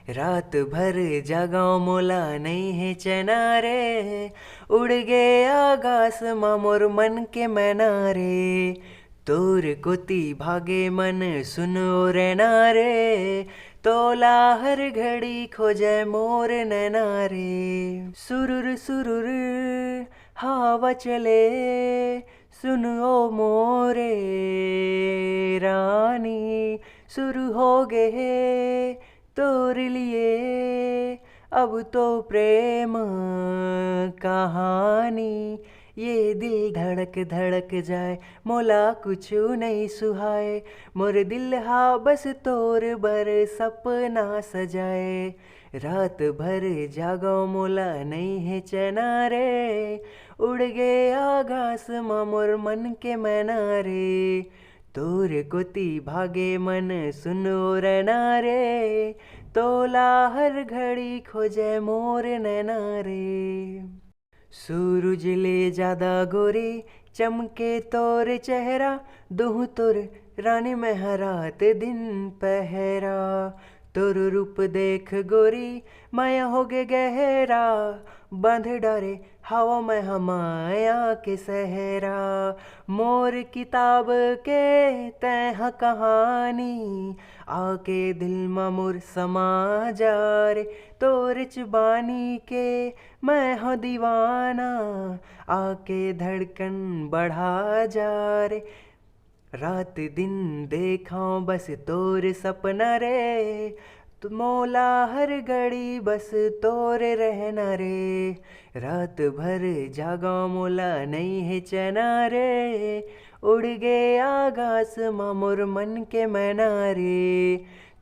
रात भर जागाओ मोला नहीं है चैना रे। उड़ गे आकाश मा मोर मन के मैना रे। तोर कोती भागे मन सुनो रहना रे। तोला हर घड़ी खोजे मोर नैना रे। सुरुर सुरुर हवा चले सुन ओ मोरे रानी। शुरू हो गए तोर लिए अब तो प्रेम कहानी। ये दिल धड़क धड़क जाए मोला कुछु नहीं सुहाए। मोर दिल हा बस तोर बर सपना सजाए। रात भर जागो मोला नहीं है चैना रे। उड़ गए आकाश मा मोर मन के मैना रे। तोर कोती भागे मन सुनो रहना रे। तोला हर घड़ी खोजे मोर नैना रे। सूरज ले ज्यादा गोरी चमके तोर चेहरा। दूह तोर रानी में रात दिन पहरा। तोर रूप देख गोरी माया हो गे गहरा। बांध डारे हवा में हमाया के सहरा। मोर किताब के तह कहानी आके दिल मा मोर समा जा रे। तोर चुबानी के मैं हो दीवाना आके धड़कन बढ़ा जा रे। रात दिन देखाऊं बस तोर सपना रे। तू मोला हर घड़ी बस तोर रहना रे। रात भर जागा मोला नहीं है चैना रे। उड़ गए आकाश मा मोर मन के मैना रे।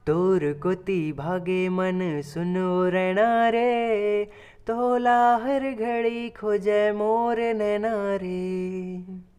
तोर कोती भागे मन सुनो रहना रे। तोला हर घड़ी खोजे मोर नैना रे।